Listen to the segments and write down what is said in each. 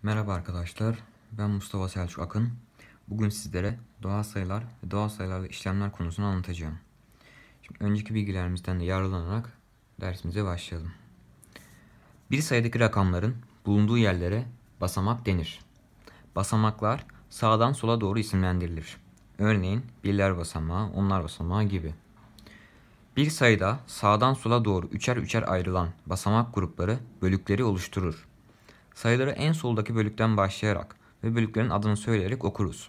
Merhaba arkadaşlar, ben Mustafa Selçuk Akın. Bugün sizlere doğal sayılar ve doğal sayılarla işlemler konusunu anlatacağım. Şimdi önceki bilgilerimizden de yararlanarak dersimize başlayalım. Bir sayıdaki rakamların bulunduğu yerlere basamak denir. Basamaklar sağdan sola doğru isimlendirilir. Örneğin birler basamağı, onlar basamağı gibi. Bir sayıda sağdan sola doğru üçer üçer ayrılan basamak grupları bölükleri oluşturur. Sayıları en soldaki bölükten başlayarak ve bölüklerin adını söyleyerek okuruz.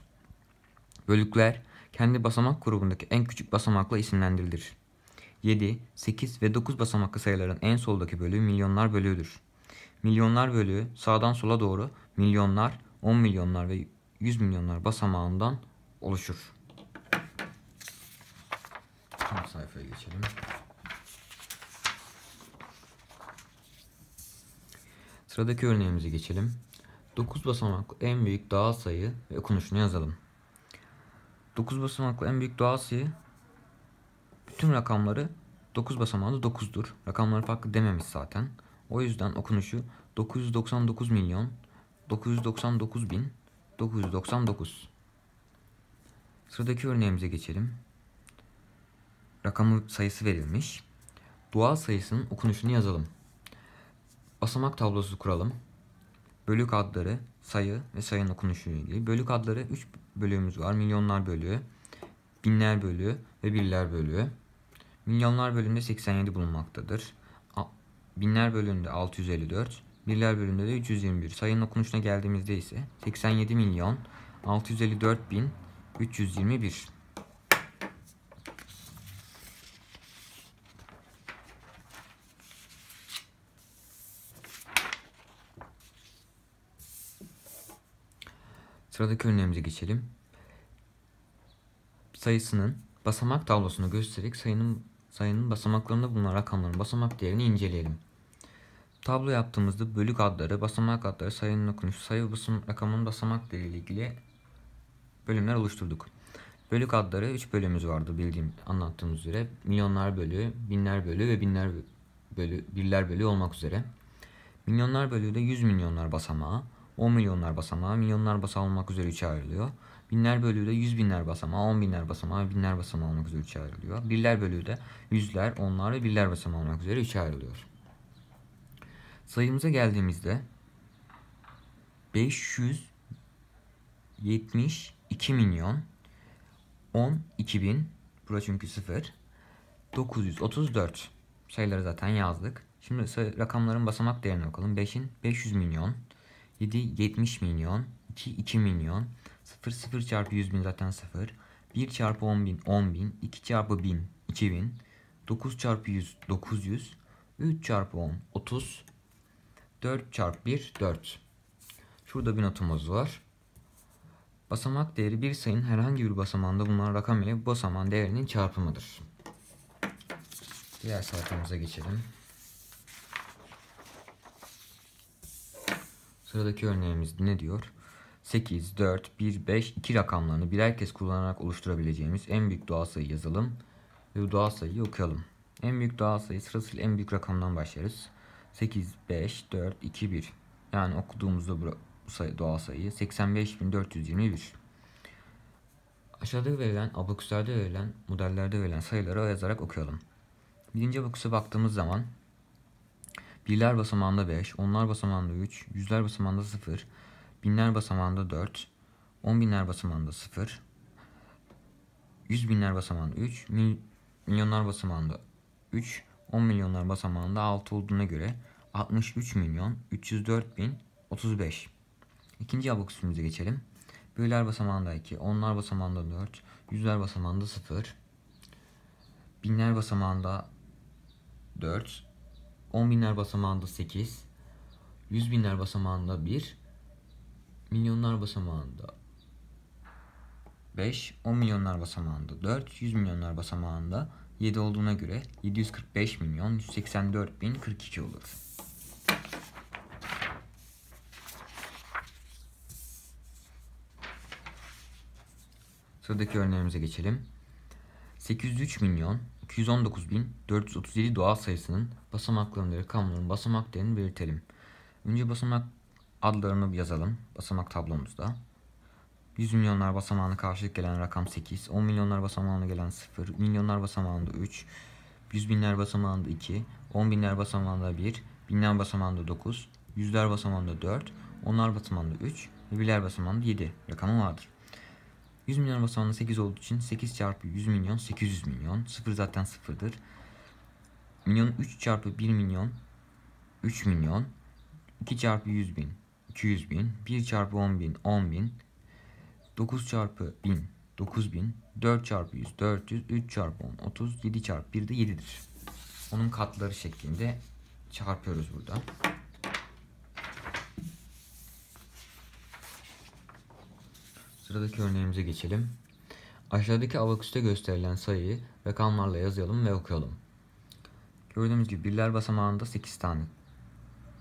Bölükler kendi basamak grubundaki en küçük basamakla isimlendirilir. 7, 8 ve 9 basamaklı sayıların en soldaki bölüğü milyonlar bölüğüdür. Milyonlar bölüğü sağdan sola doğru milyonlar, 10 milyonlar ve 100 milyonlar basamağından oluşur. Son sayfaya geçelim. Sıradaki örneğimize geçelim. 9 basamaklı en büyük doğal sayı ve okunuşunu yazalım. 9 basamaklı en büyük doğal sayı bütün rakamları 9 basamağında 9'dur. Rakamları farklı dememiş zaten. O yüzden okunuşu 999 milyon 999 bin 999. Sıradaki örneğimize geçelim. Rakamı sayısı verilmiş. Doğal sayısının okunuşunu yazalım. Basamak tablosu kuralım. Bölük adları, sayı ve sayının okunuşu ile ilgili. Bölük adları 3 bölüğümüz var. Milyonlar bölüğü, binler bölüğü ve birler bölüğü. Milyonlar bölümünde 87 bulunmaktadır. Binler bölümünde 654, birler bölümünde de 321. Sayının okunuşuna geldiğimizde ise 87 milyon 654 bin 321. Sıradaki örneğimize geçelim. Sayısının basamak tablosunu göstererek sayının basamaklarında bulunan rakamların basamak değerini inceleyelim. Tablo yaptığımızda bölük adları, basamak adları, sayının okunuşu, sayı rakamının basamak değeri ile ilgili bölümler oluşturduk. Bölük adları 3 bölümümüz vardı anlattığımız üzere. Milyonlar bölüğü, binler bölüğü ve birler bölüğü olmak üzere. Milyonlar bölüğü de 100 milyonlar basamağı, 10 milyonlar basamağı, milyonlar basamağı olmak üzere 3'e ayrılıyor. Binler bölüğü de 100 binler basamağı, 10 binler basamağı, binler basamağı olmak üzere 3'e ayrılıyor. Birler bölüğü de yüzler, onlar ve birler basamağı olmak üzere 3'e ayrılıyor. Sayımıza geldiğimizde 572 milyon 12 bin, burası çünkü 0, 934 sayıları zaten yazdık. Şimdi rakamların basamak değerine bakalım. 5'in 500 milyon, 7 70 milyon, 2 2 milyon, 0 0 çarpı 100 bin zaten 0, 1 çarpı 10 bin 10 bin, 2 çarpı 1000 2000, 9 çarpı 100 900, 3 çarpı 10 30, 4 çarpı 1 4. Şurada bir notumuz var. Basamak değeri bir sayının herhangi bir basamağında bulunan rakam ile bu basamağın değerinin çarpımıdır. Diğer sayfamıza geçelim. Sıradaki örneğimiz ne diyor? 8, 4, 1, 5, 2 rakamlarını birer kez kullanarak oluşturabileceğimiz en büyük doğal sayı yazalım ve bu doğal sayıyı okuyalım. En büyük doğal sayı sırasıyla en büyük rakamdan başlarız. 8, 5, 4, 2, 1. Yani okuduğumuzda bu doğal sayı 85.421. Aşağıda verilen, abaküslerde verilen, modellerde verilen sayıları yazarak okuyalım. Birinci abaküse baktığımız zaman birler basamağında 5, onlar basamağında 3, yüzler basamağında 0, binler basamağında 4, 10 binler basamağında 0, 100 binler basamağında 3, milyonlar basamağında 3, 10 milyonlar basamağında 6 olduğuna göre 63 milyon 304 bin 35. İkinci abaküsümüze geçelim. Birler basamağında 2, onlar basamağında 4, yüzler basamağında 0, binler basamağında 4, 10 binler basamağında 8, 100 binler basamağında 1, milyonlar basamağında 5, 10 milyonlar basamağında 4, 100 milyonlar basamağında 7 olduğuna göre 745 milyon 184 bin 42 olur. Sıradaki örneğimize geçelim. 803 milyon 219 bin 437 doğal sayısının basamaklarındaki rakamların basamak değerini belirtelim. Önce basamak adlarını yazalım basamak tablomuzda. 100 milyonlar basamağına karşılık gelen rakam 8, 10 milyonlar basamağına gelen 0, milyonlar basamağında 3, 100 binler basamağında 2, 10 binler basamağında 1, binler basamağında 9, yüzler basamağında 4, onlar basamağında 3 ve birler basamağında 7 rakamı vardır. 100 milyon basamağında 8 olduğu için 8 çarpı 100 milyon 800 milyon. 0 zaten 0'dır. Milyon 3 çarpı 1 milyon 3 milyon. 2 çarpı 100 bin 200 bin. 1 çarpı 10 bin 10 bin. 9 çarpı 1000 9000. 4 çarpı 100 400. 3 çarpı 10 30. 7 çarpı 1 de 7'dir. Onun katları şeklinde çarpıyoruz burada. Sıradaki örneğimize geçelim. Aşağıdaki abaküste gösterilen sayıyı rakamlarla yazalım ve okuyalım. Gördüğümüz gibi birler basamağında 8 tane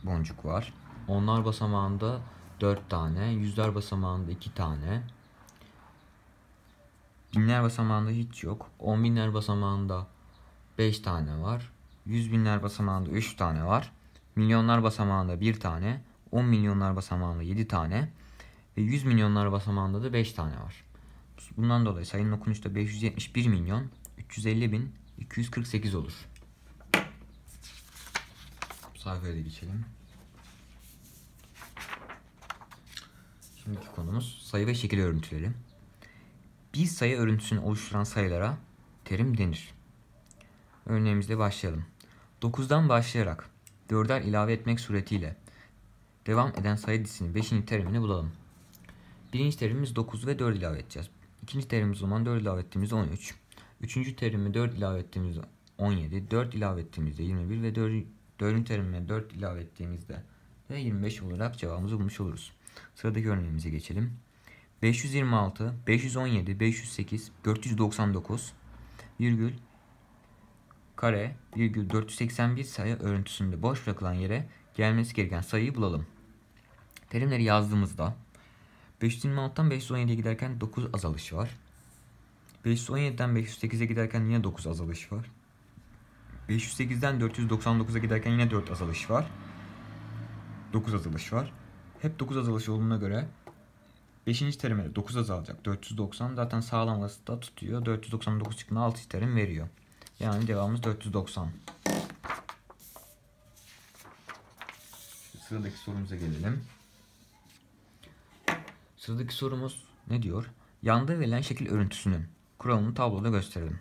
boncuk var. Onlar basamağında 4 tane. Yüzler basamağında 2 tane. Binler basamağında hiç yok. 10 binler basamağında 5 tane var. 100 binler basamağında 3 tane var. Milyonlar basamağında 1 tane. 10 milyonlar basamağında 7 tane. Ve 100 milyonlar basamağında da 5 tane var. Bundan dolayı sayının okunuşu da 571 milyon 350 bin 248 olur. Sayfaya da geçelim. Şimdiki konumuz sayı ve şekil örüntüleri. Bir sayı örüntüsünü oluşturan sayılara terim denir. Örneğimizle başlayalım. 9'dan başlayarak 4'er ilave etmek suretiyle devam eden sayı dizisinin 5. terimini bulalım. Birinci terimimiz 9 ve 4 ilave edeceğiz. İkinci terimimiz o zaman 4 ilave ettiğimizde 13. Üçüncü terimi 4 ilave ettiğimizde 17. 4 ilave ettiğimizde 21 ve 4. terime 4 ilave ettiğimizde de 25 olarak cevabımızı bulmuş oluruz. Sıradaki örneğimize geçelim. 526, 517, 508, 499 virgül kare virgül 481 sayı örüntüsünde boş bırakılan yere gelmesi gereken sayıyı bulalım. Terimleri yazdığımızda 526'dan 517'ye giderken 9 azalış var. 517'den 508'e giderken yine 9 azalış var. 508'den 499'a giderken yine 4 azalış var. 9 azalış var. Hep 9 azalış olduğuna göre 5. terime de 9 azalacak. 490 zaten sağlaması da tutuyor. 499 çıktığında 6. terim veriyor. Yani devamımız 490. Sıradaki sorumuza gelelim. Sıradaki sorumuz ne diyor? Yanda verilen şekil örüntüsünün kuralını tabloda gösterelim.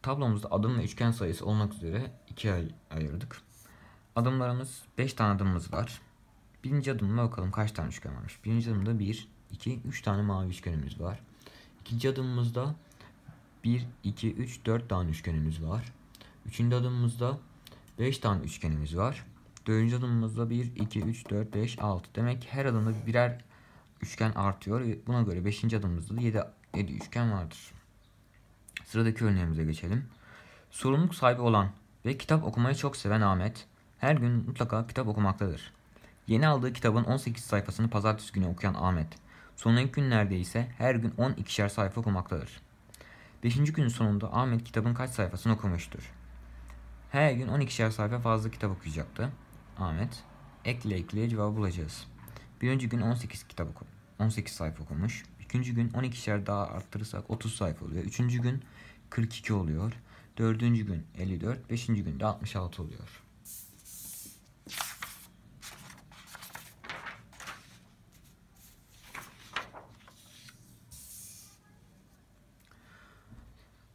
Tablomuzda adım ve üçgen sayısı olmak üzere ikiye ayırdık. Adımlarımız 5 tane adımımız var. Birinci adımına bakalım kaç tane üçgen varmış. Birinci adımda 1, 2, 3 tane mavi üçgenimiz var. İkinci adımımızda 1, 2, 3, 4 tane üçgenimiz var. Üçüncü adımımızda 5 tane üçgenimiz var. Dördüncü adımımızda 1, 2, 3, 4, 5, 6. Demek ki her adımda birer üçgen artıyor ve buna göre 5. adımımızda da 7 üçgen vardır. Sıradaki örneğimize geçelim. Sorumluluk sahibi olan ve kitap okumayı çok seven Ahmet her gün mutlaka kitap okumaktadır. Yeni aldığı kitabın 18 sayfasını pazartesi günü okuyan Ahmet, sonraki günlerde ise her gün 12'şer sayfa okumaktadır. 5. günün sonunda Ahmet kitabın kaç sayfasını okumuştur? Her gün 12'şer sayfa fazla kitap okuyacaktı. Ahmet, ekle cevabı bulacağız. Birinci gün 18 sayfa okumuş. İkinci gün 12'şer daha arttırırsak 30 sayfa oluyor. Üçüncü gün 42 oluyor. Dördüncü gün 54. Beşinci gün de 66 oluyor.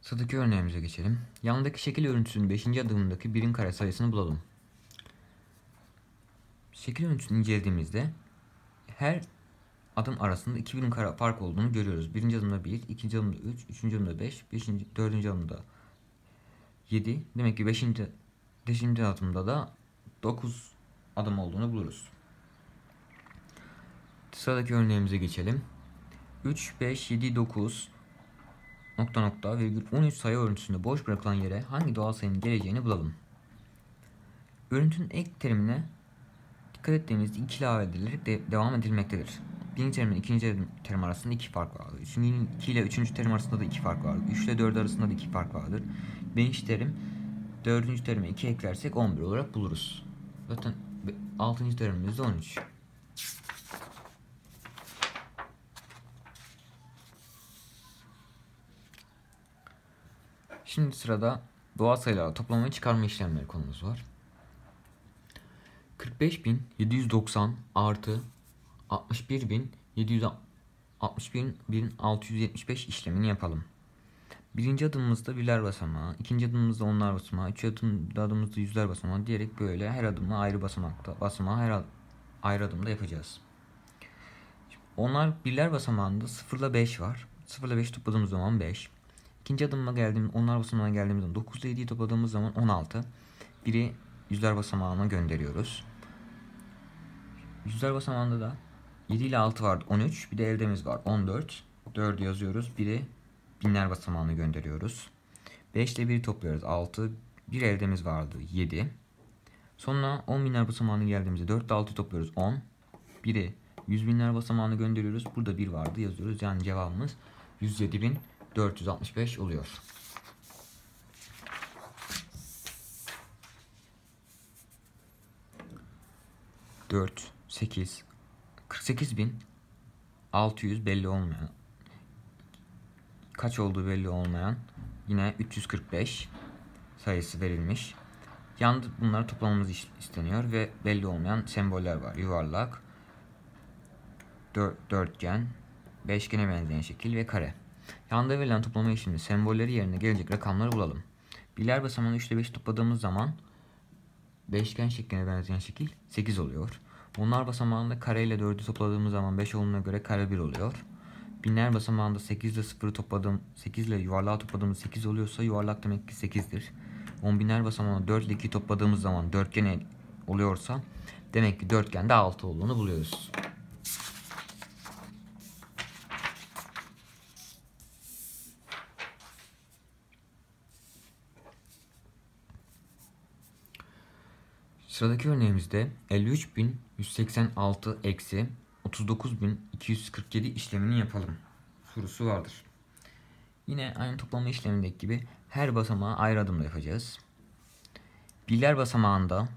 Sıradaki örneğimize geçelim. Yandaki şekil örüntüsünün 5. adımındaki birim kare sayısını bulalım. Şekil örüntüsünü incelediğimizde her adım arasında 2 birim kare fark olduğunu görüyoruz. Birinci adımda 1, ikinci adımda 3, üçüncü adımda 5, dördüncü adımda 7. Demek ki 5. adımda da 9 adım olduğunu buluruz. Sıradaki örneğimize geçelim. 3, 5, 7, 9 virgül 13 sayı örüntüsünde boş bırakılan yere hangi doğal sayının geleceğini bulalım. Örüntünün ek terimine dikkat ettiğimizde 2 ilave edilerek devam edilmektedir. Birinci terim ile ikinci terim arasında 2 fark vardır. 2 ile 3. terim arasında da 2 fark vardır. 3 ile 4 arasında da 2 fark vardır. 5. terim 4. terime 2 eklersek 11 olarak buluruz. Zaten 6. terimimizde 13. Şimdi sırada doğal sayılarla toplama ve çıkarma işlemleri konumuz var. 45.790 artı 61.675 işlemini yapalım. Birinci adımımızda birler basamağı, ikinci adımımızda onlar basamağı, üçüncü adımımızda yüzler basamağı diyerek böyle her adımla ayrı basamağı her ayrı adımda yapacağız. Onlar birler basamağında 0 ile 5 var. 0 ile 5 topladığımız zaman 5. İkinci adıma onlar basamağına geldiğimiz zaman 9 ile 7'yi topladığımız zaman 16. Biri yüzler basamağına gönderiyoruz. Yüzler basamağında da 7 ile 6 vardı 13. Bir de eldemiz var 14. 4'ü yazıyoruz. Biri binler basamağına gönderiyoruz. 5 ile 1'i topluyoruz 6. Bir eldemiz vardı 7. Sonra 10 binler basamağına geldiğimizde 4 ile 6'yı topluyoruz 10. Biri 100 binler basamağına gönderiyoruz. Burada 1 vardı yazıyoruz. Yani cevabımız 107.465 oluyor. Dört, 8, 48.600 belli olmayan, kaç olduğu belli olmayan, yine 345 sayısı verilmiş. Yanda bunları toplamamız isteniyor ve belli olmayan semboller var. Yuvarlak, dörtgen, beşgene benzeyen şekil ve kare. Yanda verilen toplama işlemi sembolleri yerine gelecek rakamları bulalım. Birler basamağını 3 ile 5 topladığımız zaman beşgen şekline benzeyen şekil 8 oluyor. Onlar basamağında kare ile 4'ü topladığımız zaman 5 olduğuna göre kare 1 oluyor. Binler basamağında 8 ile 0'ı topladığım 8 ile yuvarlağı topladığımız 8 oluyorsa yuvarlak demek ki 8'dir. 10 binler basamağında 4 ile 2'yi topladığımız zaman dörtgen oluyorsa demek ki dörtgende 6 olduğunu buluyoruz. Sıradaki örneğimizde 53.186 eksi 39.247 işlemini yapalım sorusu vardır. Yine aynı toplama işlemindeki gibi her basamağı ayrı adımda yapacağız. Birler basamağında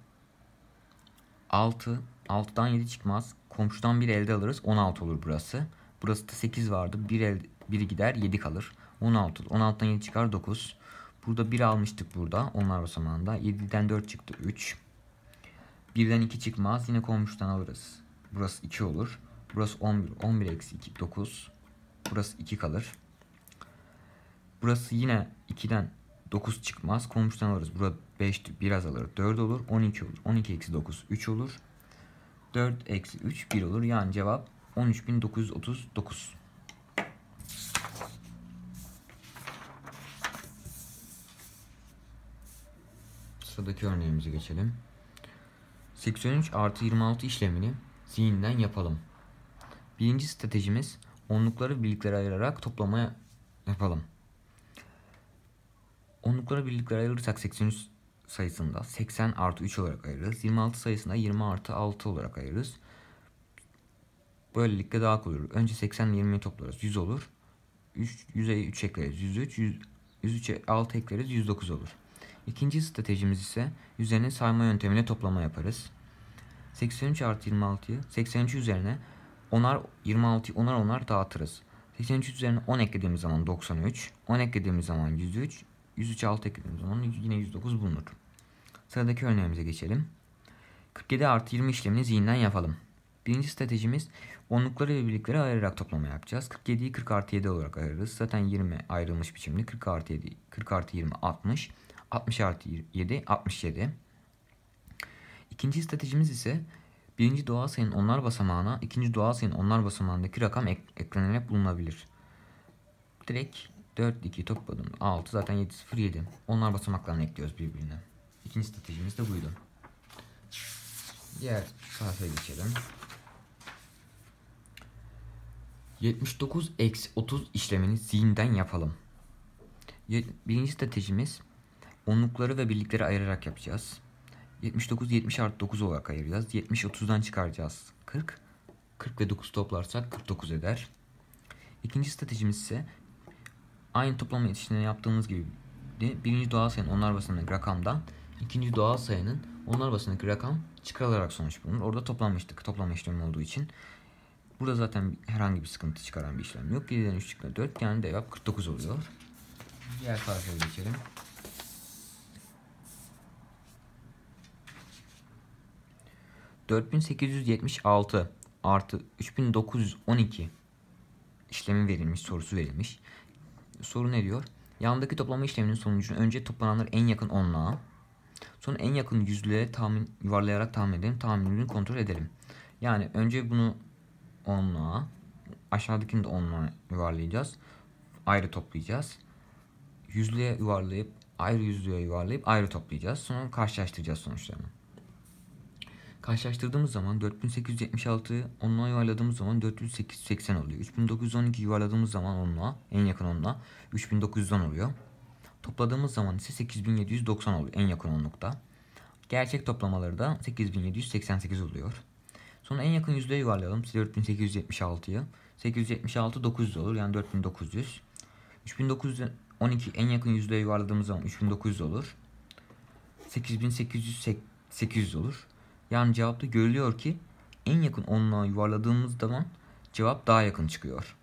6'dan 7 çıkmaz. Komşudan bir elde alırız. 16 olur burası. Burası da 8 vardı. Biri gider 7 kalır. 16 olur. 16'dan 7 çıkar 9. Burada 1 almıştık burada. Onlar basamağında. 7'den 4 çıktı 3. 1'den 2 çıkmaz. Yine komşudan alırız. Burası 2 olur. Burası 11. 11 eksi 2 9. Burası 2 kalır. Burası yine 2'den 9 çıkmaz. Komşudan alırız. Burada 5 biraz alır. 4 olur. 12 olur. 12 eksi 9 3 olur. 4 eksi 3 1 olur. Yani cevap 13.939. Sıradaki örneğimize geçelim. 83 artı 26 işlemini zihinden yapalım. Birinci stratejimiz onlukları birliklere ayırarak toplamaya yapalım. Onlukları birliklere ayırırsak 83 sayısında 80 artı 3 olarak ayırırız. 26 sayısında 20 artı 6 olarak ayırırız. Böylelikle daha kolay olur. Önce 80 ile 20'yi toplarız. 100 olur. 100'e 3 ekleriz. 103'e 6 ekleriz. 109 olur. İkinci stratejimiz ise üzerine sayma yöntemiyle toplama yaparız. 83 artı 26'yı 83 üzerine 26'yı onar dağıtırız. 83 üzerine 10 eklediğimiz zaman 93. 10 eklediğimiz zaman 103. 103'e 6 eklediğimiz zaman yine 109 bulunur. Sıradaki örneğimize geçelim. 47 artı 20 işlemini zihinden yapalım. Birinci stratejimiz onlukları ve birlikleri ayırarak toplama yapacağız. 47'yi 40 artı 7 olarak ayırırız. Zaten 20 ayrılmış biçimde. 40 artı 7, 40 artı 20 60. 60 artı 7 67. İkinci stratejimiz ise birinci doğal sayının onlar basamağına ikinci doğal sayının onlar basamağındaki rakam eklenerek bulunabilir. Direkt 4 2 topladım 6 zaten 7 0 7. Onlar basamaklarını ekliyoruz birbirine. İkinci stratejimiz de buydu. Diğer sayfaya geçelim. 79 eksi 30 işlemini zihinden yapalım. Birinci stratejimiz onlukları ve birlikleri ayırarak yapacağız. 79 70 artı 9 olarak ayıracağız. 70 30'dan çıkaracağız. 40 ve 9 toplarsak 49 eder. İkinci stratejimiz ise aynı toplama işlemini yaptığımız gibi birinci doğal sayının onlar basamağındaki rakamdan ikinci doğal sayının onlar basamağındaki rakam çıkarılarak sonuç bulunur. Orada toplanmıştık. Toplama işlemi olduğu için. Burada zaten herhangi bir sıkıntı çıkaran bir işlem yok. 7'den 3 çıktı 4. Yani cevap 49 oluyor. Diğer sayfaya geçelim. ...4876 artı 3912 işlemi verilmiş, sorusu verilmiş. Soru ne diyor? Yandaki toplama işleminin sonucunu önce toplananları en yakın onluğa, sonra en yakın yüzlüğe yuvarlayarak tahmin edelim. Tahminini kontrol edelim. Yani önce bunu onluğa, aşağıdakini de onluğa yuvarlayacağız. Ayrı toplayacağız. Yüzlüğe yuvarlayıp, ayrı yüzlüğe yuvarlayıp ayrı toplayacağız. Sonra karşılaştıracağız sonuçlarını. Karşılaştırdığımız zaman 4876'yı onluğa yuvarladığımız zaman 4880 oluyor. 3912 yuvarladığımız zaman onluğa, en yakın onluğa 3910 oluyor. Topladığımız zaman ise 8790 oluyor en yakın onlukta. Gerçek toplamaları da 8788 oluyor. Sonra en yakın yüzlüğe yuvarlayalım 4876'yı. 876 900 olur, yani 4900. 3912 en yakın yüzlüğe yuvarladığımız zaman 3900 olur. 8800 olur. Yani cevapta görülüyor ki en yakın onluğa yuvarladığımız zaman cevap daha yakın çıkıyor.